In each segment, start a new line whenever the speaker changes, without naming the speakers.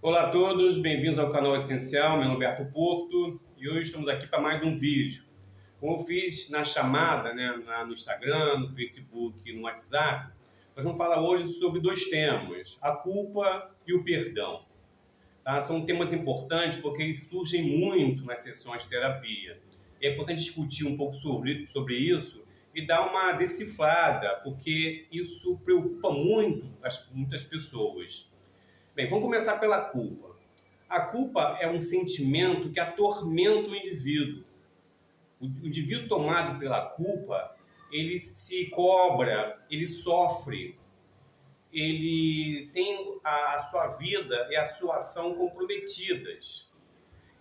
Olá a todos, bem-vindos ao canal Essencial, meu nome é Humberto Porto e hoje estamos aqui para mais um vídeo. Como eu fiz na chamada, no Instagram, no Facebook e no WhatsApp, nós vamos falar hoje sobre dois temas, a culpa e o perdão. Tá? São temas importantes porque eles surgem muito nas sessões de terapia. É importante discutir um pouco sobre isso e dar uma decifrada, porque isso preocupa muitas pessoas. Bem, vamos começar pela culpa. A culpa é um sentimento que atormenta o indivíduo. O indivíduo tomado pela culpa, ele se cobra, ele sofre, ele tem a sua vida e a sua ação comprometidas.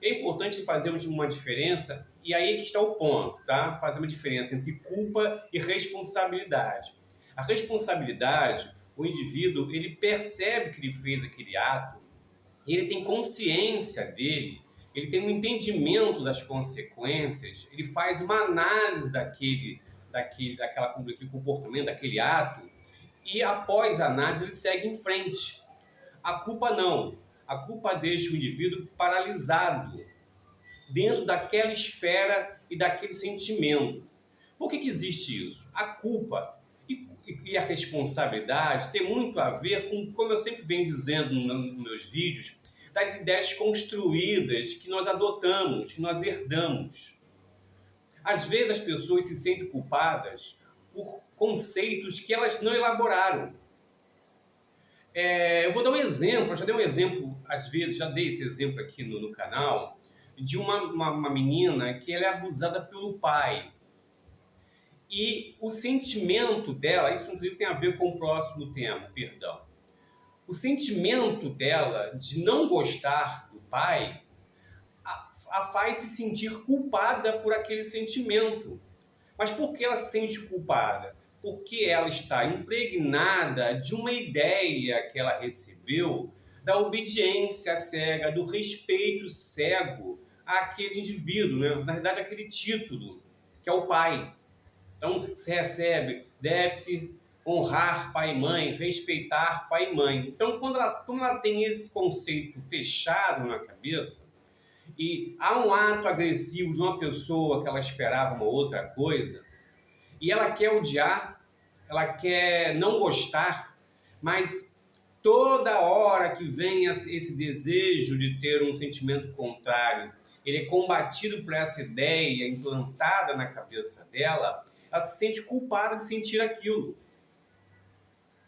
É importante fazer uma diferença, e aí que está o ponto, tá? Fazer uma diferença entre culpa e responsabilidade. A responsabilidade, o indivíduo, ele percebe que ele fez aquele ato, ele tem consciência dele, ele tem um entendimento das consequências, ele faz uma análise daquele comportamento, daquele ato, e após a análise ele segue em frente. A culpa não. A culpa deixa o indivíduo paralisado dentro daquela esfera e daquele sentimento. Por que existe isso? A culpa e a responsabilidade tem muito a ver com, como eu sempre venho dizendo nos meus vídeos, das ideias construídas que nós adotamos, que nós herdamos. Às vezes as pessoas se sentem culpadas por conceitos que elas não elaboraram. Eu vou dar um exemplo, eu já dei um exemplo, às vezes, já dei esse exemplo aqui no canal, de uma menina que ela é abusada pelo pai. E o sentimento dela, isso inclusive tem a ver com o próximo tema, perdão. O sentimento dela de não gostar do pai a faz se sentir culpada por aquele sentimento. Mas por que ela se sente culpada? Porque ela está impregnada de uma ideia que ela recebeu da obediência cega, do respeito cego àquele indivíduo, né? Na verdade, aquele título, que é o pai. Então, se recebe, deve-se honrar pai e mãe, respeitar pai e mãe. Então, como ela tem esse conceito fechado na cabeça, e há um ato agressivo de uma pessoa que ela esperava uma outra coisa, e ela quer odiar, ela quer não gostar, mas toda hora que vem esse desejo de ter um sentimento contrário, ele é combatido por essa ideia implantada na cabeça dela, ela se sente culpada de sentir aquilo.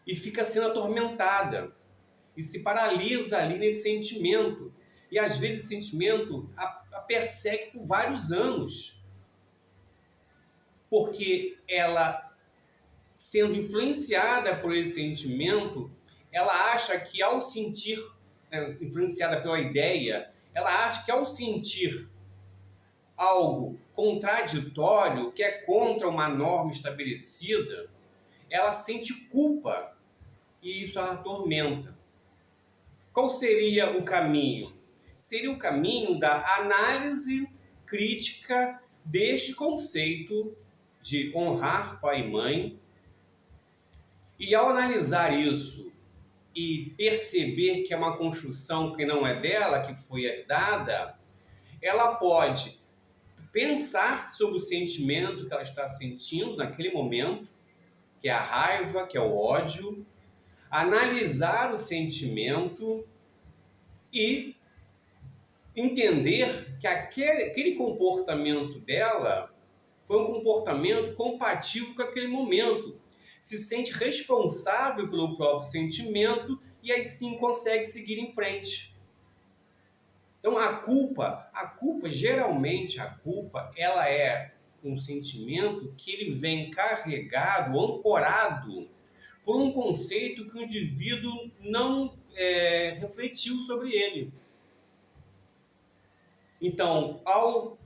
E fica sendo atormentada. E se paralisa ali nesse sentimento. E às vezes esse sentimento a persegue por vários anos. Porque ela, sendo influenciada por esse sentimento, ela acha que ao sentir, influenciada pela ideia, ela acha que ao sentir algo contraditório, que é contra uma norma estabelecida, ela sente culpa e isso a atormenta. Qual seria o caminho? Seria o caminho da análise crítica deste conceito de honrar pai e mãe. E ao analisar isso e perceber que é uma construção que não é dela, que foi herdada, ela pode pensar sobre o sentimento que ela está sentindo naquele momento, que é a raiva, que é o ódio, analisar o sentimento e entender que aquele comportamento dela foi um comportamento compatível com aquele momento. Se sente responsável pelo próprio sentimento e aí sim consegue seguir em frente. Então geralmente a culpa, ela é um sentimento que ele vem carregado, ancorado por um conceito que o indivíduo não refletiu sobre ele. Então, ao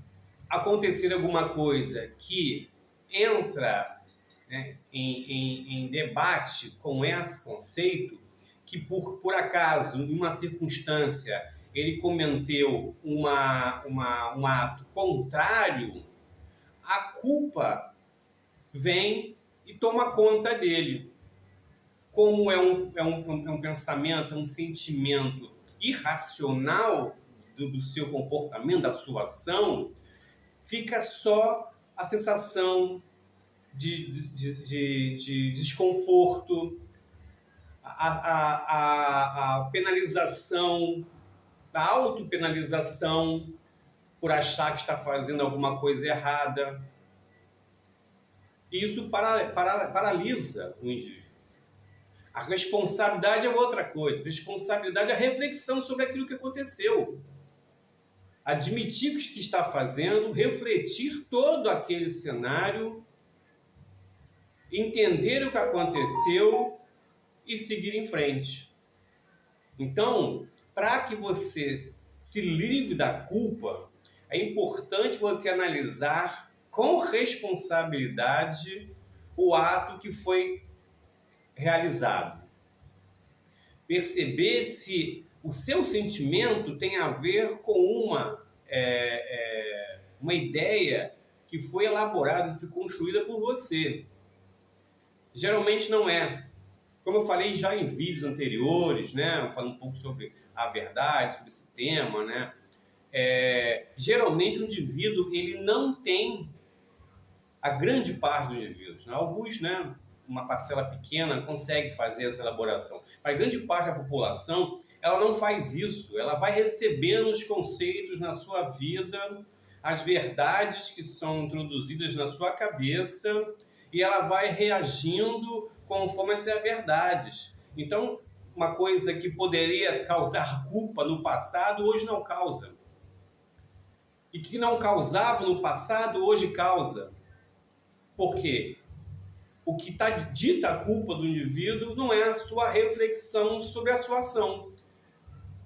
acontecer alguma coisa que entra, né, em debate com esse conceito, que por acaso, em uma circunstância, ele cometeu um ato contrário, a culpa vem e toma conta dele. Como é um pensamento, é um sentimento irracional do seu comportamento, da sua ação, fica só a sensação de desconforto, a penalização, a autopenalização por achar que está fazendo alguma coisa errada. E isso paralisa o indivíduo. A responsabilidade é outra coisa. A responsabilidade é a reflexão sobre aquilo que aconteceu. Admitir o que está fazendo, refletir todo aquele cenário, entender o que aconteceu e seguir em frente. Então, para que você se livre da culpa, é importante você analisar com responsabilidade o ato que foi realizado. Perceber se o seu sentimento tem a ver com uma ideia que foi elaborada, que foi construída por você. Geralmente não é. Como eu falei já em vídeos anteriores, né, falando um pouco sobre a verdade, sobre esse tema, né, geralmente o indivíduo ele não tem, a grande parte dos indivíduos, né, alguns, né, uma parcela pequena consegue fazer essa elaboração, mas a grande parte da população ela não faz isso, ela vai recebendo os conceitos na sua vida, as verdades que são introduzidas na sua cabeça e ela vai reagindo conforme essas verdades. Então, uma coisa que poderia causar culpa no passado, hoje não causa. E que não causava no passado, hoje causa. Por quê? O que está dita a culpa do indivíduo não é a sua reflexão sobre a sua ação.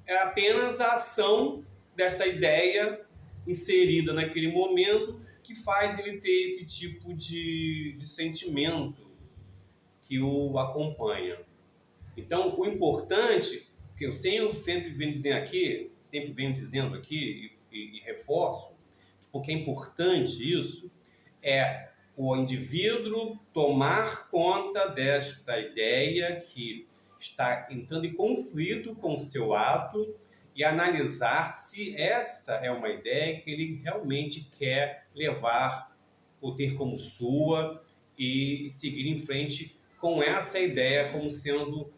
É apenas a ação dessa ideia inserida naquele momento que faz ele ter esse tipo de sentimento que o acompanha. Então, o importante, que eu sempre venho dizendo aqui e reforço, porque é importante isso, é o indivíduo tomar conta desta ideia que está entrando em conflito com o seu ato e analisar se essa é uma ideia que ele realmente quer levar ou ter como sua e seguir em frente com essa ideia como sendo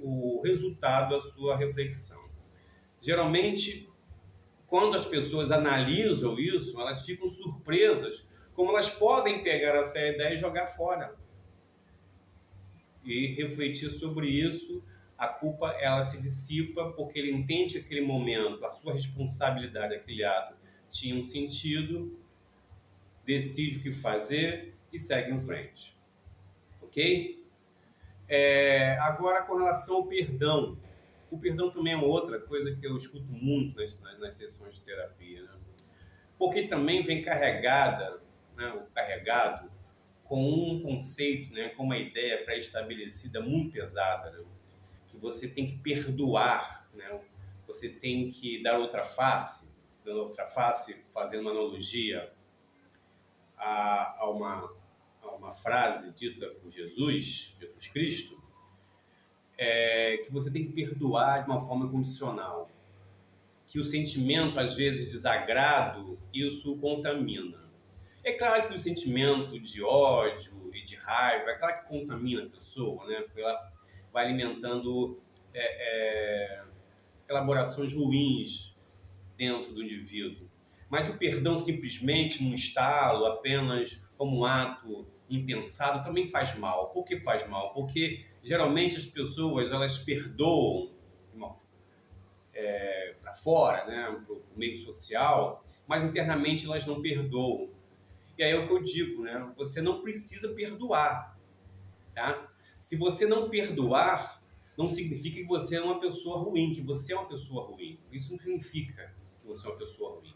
o resultado da sua reflexão. Geralmente, quando as pessoas analisam isso, elas ficam surpresas como elas podem pegar essa ideia e jogar fora. E refletir sobre isso, a culpa ela se dissipa porque ele entende que aquele momento, a sua responsabilidade, aquele ato, tinha um sentido, decide o que fazer e segue em frente. Ok? Agora, com relação ao perdão. O perdão também é outra coisa que eu escuto muito nas sessões de terapia, né? Porque também vem carregado com um conceito, né, com uma ideia pré-estabelecida muito pesada, né? Que você tem que perdoar, né? Você tem que dar outra face, fazendo uma analogia a uma frase dita por Jesus Cristo, que você tem que perdoar de uma forma condicional, que o sentimento, às vezes, de desagrado, isso contamina. É claro que o sentimento de ódio e de raiva, é claro que contamina a pessoa, né? Porque ela vai alimentando elaborações ruins dentro do indivíduo. Mas o perdão simplesmente num estalo, apenas como um ato impensado, também faz mal. Por que faz mal? Porque geralmente as pessoas elas perdoam para fora, né, para o meio social, mas internamente elas não perdoam. E aí é o que eu digo, né? Você não precisa perdoar, tá? Se você não perdoar, não significa que você é uma pessoa ruim, que você é uma pessoa ruim. Isso não significa que você é uma pessoa ruim.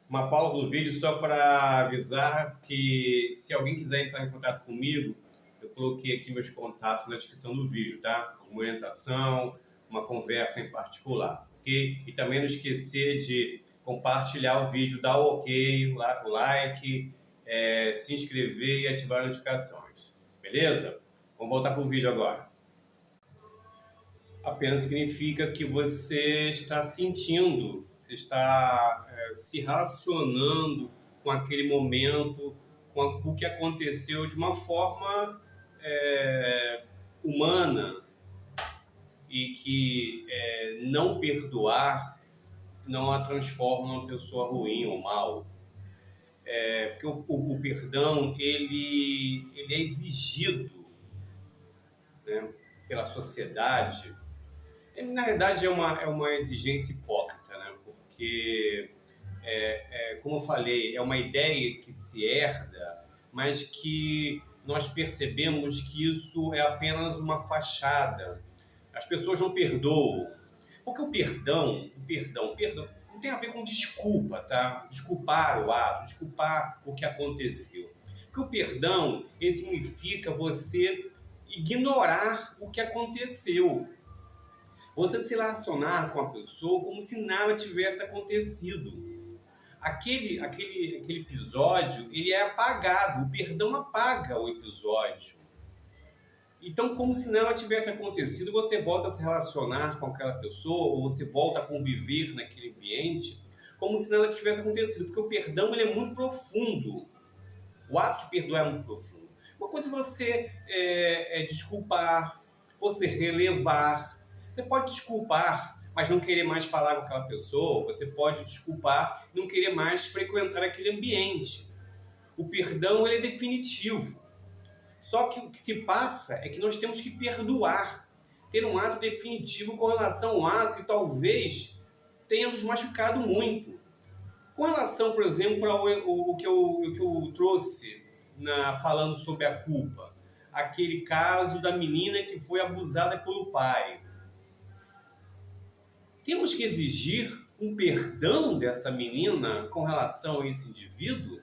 Uma pausa do vídeo só para avisar que se alguém quiser entrar em contato comigo, eu coloquei aqui meus contatos na descrição do vídeo, tá? Uma orientação, uma conversa em particular, ok? E também não esquecer de compartilhar o vídeo, dar o ok, o like, se inscrever e ativar as notificações, beleza? Vamos voltar para o vídeo agora. Apenas significa que você está sentindo, você está se relacionando com aquele momento, com o que aconteceu de uma forma humana e que não perdoar não a transforma numa pessoa ruim ou mal. Porque o perdão ele é exigido, né, pela sociedade. Na verdade, é uma exigência hipócrita, né? Porque, como eu falei, é uma ideia que se herda, mas que nós percebemos que isso é apenas uma fachada. As pessoas não perdoam. Porque o perdão não tem a ver com desculpa, tá? Desculpar o ato, desculpar o que aconteceu. Porque o perdão, ele significa você ignorar o que aconteceu. Você se relacionar com a pessoa como se nada tivesse acontecido. Aquele episódio, ele é apagado. O perdão apaga o episódio. Então, como se nada tivesse acontecido, você volta a se relacionar com aquela pessoa, ou você volta a conviver naquele ambiente, como se nada tivesse acontecido. Porque o perdão ele é muito profundo. O ato de perdoar é muito profundo. Uma coisa é você desculpar, você relevar. Você pode desculpar, mas não querer mais falar com aquela pessoa. Você pode desculpar e não querer mais frequentar aquele ambiente. O perdão ele é definitivo. Só que o que se passa é que nós temos que perdoar, ter um ato definitivo com relação a um ato que talvez tenha nos machucado muito. Com relação, por exemplo, o que eu trouxe falando sobre a culpa, aquele caso da menina que foi abusada pelo pai. Temos que exigir um perdão dessa menina com relação a esse indivíduo?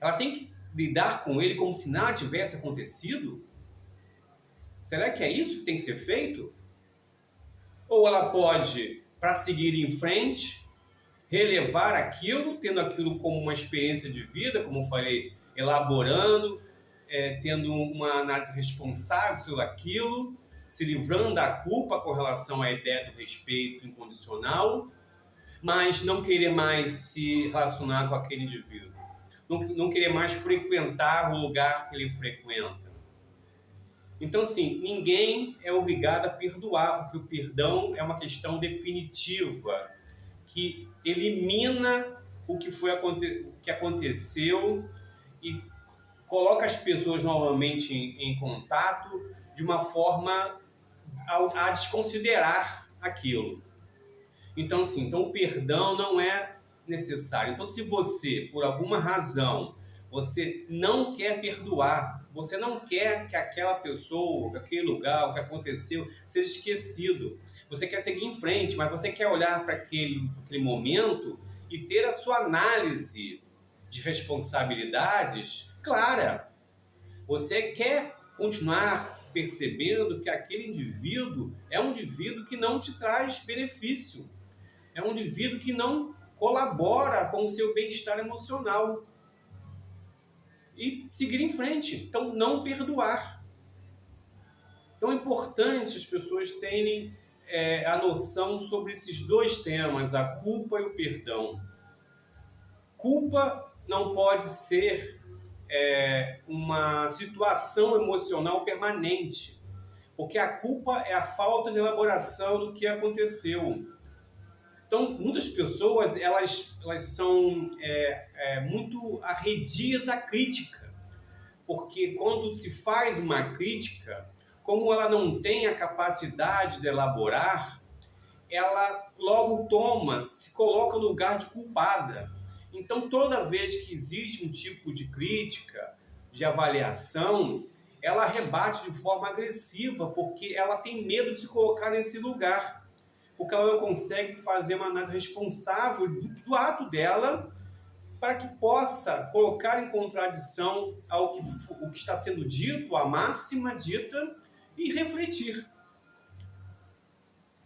Ela tem que lidar com ele como se nada tivesse acontecido? Será que é isso que tem que ser feito? Ou ela pode, para seguir em frente, relevar aquilo, tendo aquilo como uma experiência de vida, como eu falei, elaborando, tendo uma análise responsável sobre aquilo, se livrando da culpa com relação à ideia do respeito incondicional, mas não querer mais se relacionar com aquele indivíduo, não querer mais frequentar o lugar que ele frequenta. Então, assim, ninguém é obrigado a perdoar, porque o perdão é uma questão definitiva, que elimina o que aconteceu e coloca as pessoas novamente em contato de uma forma a desconsiderar aquilo. Então, assim, o perdão não é necessário. Então, se você, por alguma razão, você não quer perdoar, você não quer que aquela pessoa, aquele lugar, o que aconteceu, seja esquecido. Você quer seguir em frente, mas você quer olhar para aquele momento e ter a sua análise de responsabilidades clara. Você quer continuar percebendo que aquele indivíduo é um indivíduo que não te traz benefício. É um indivíduo que não colabora com o seu bem-estar emocional. E seguir em frente. Então, não perdoar. Então, é importante as pessoas terem a noção sobre esses dois temas, a culpa e o perdão. Culpa não pode ser uma situação emocional permanente, porque a culpa é a falta de elaboração do que aconteceu. Então, muitas pessoas elas são muito arredias à crítica, porque quando se faz uma crítica, como ela não tem a capacidade de elaborar, ela logo se coloca no lugar de culpada. Então, toda vez que existe um tipo de crítica, de avaliação, ela rebate de forma agressiva, porque ela tem medo de se colocar nesse lugar. Porque ela não consegue fazer uma análise responsável do ato dela para que possa colocar em contradição o que está sendo dito, a máxima dita, e refletir.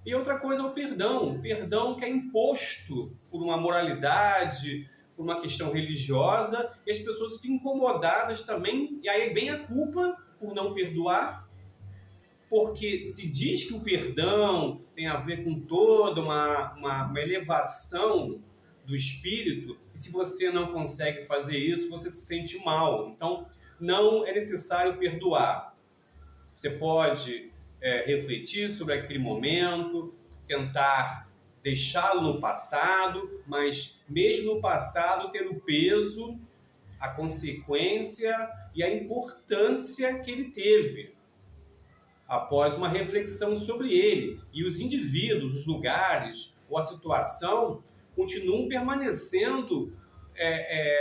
E outra coisa é o perdão. O perdão que é imposto por uma moralidade, por uma questão religiosa, e as pessoas ficam incomodadas também, e aí vem a culpa por não perdoar. porque se diz que o perdão tem a ver com toda uma elevação do espírito, e se você não consegue fazer isso, você se sente mal. Então, não é necessário perdoar. Você pode refletir sobre aquele momento, tentar deixá-lo no passado, mas mesmo no passado ter o peso, a consequência e a importância que ele teve após uma reflexão sobre ele. E os indivíduos, os lugares ou a situação continuam permanecendo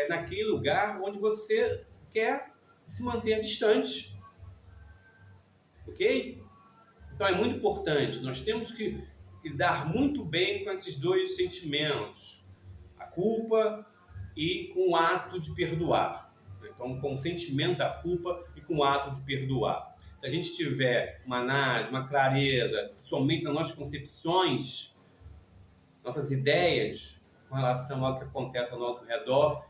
naquele lugar onde você quer se manter distante. Ok? Então é muito importante. Nós temos que lidar muito bem com esses dois sentimentos. A culpa e com o ato de perdoar. Então, com o sentimento da culpa e com o ato de perdoar. Se a gente tiver uma análise, uma clareza, somente nas nossas concepções, nossas ideias com relação ao que acontece ao nosso redor,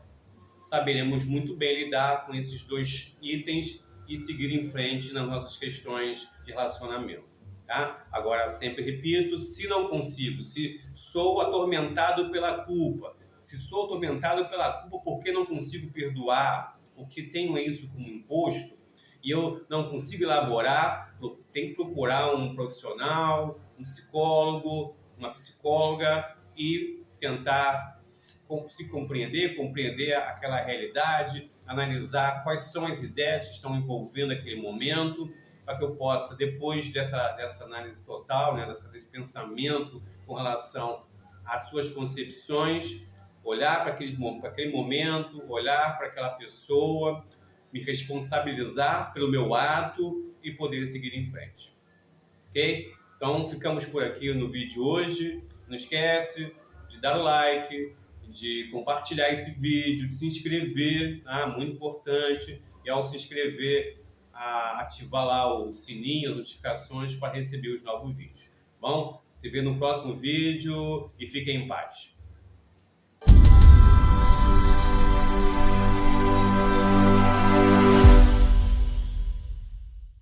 saberemos muito bem lidar com esses dois itens e seguir em frente nas nossas questões de relacionamento. Tá? Agora, sempre repito, se não consigo, se sou atormentado pela culpa, se sou atormentado pela culpa porque não consigo perdoar, porque tenho isso como imposto, e eu não consigo elaborar, tem que procurar um profissional, um psicólogo, uma psicóloga e tentar se compreender aquela realidade, analisar quais são as ideias que estão envolvendo aquele momento, para que eu possa, depois dessa análise total, né, desse pensamento com relação às suas concepções, olhar para aquele momento, olhar para aquela pessoa, me responsabilizar pelo meu ato e poder seguir em frente. Ok? Então, ficamos por aqui no vídeo de hoje. Não esquece de dar o like, de compartilhar esse vídeo, de se inscrever, tá? Muito importante. E ao se inscrever, ativar lá o sininho, as notificações para receber os novos vídeos. Bom, se vê no próximo vídeo e fiquem em paz.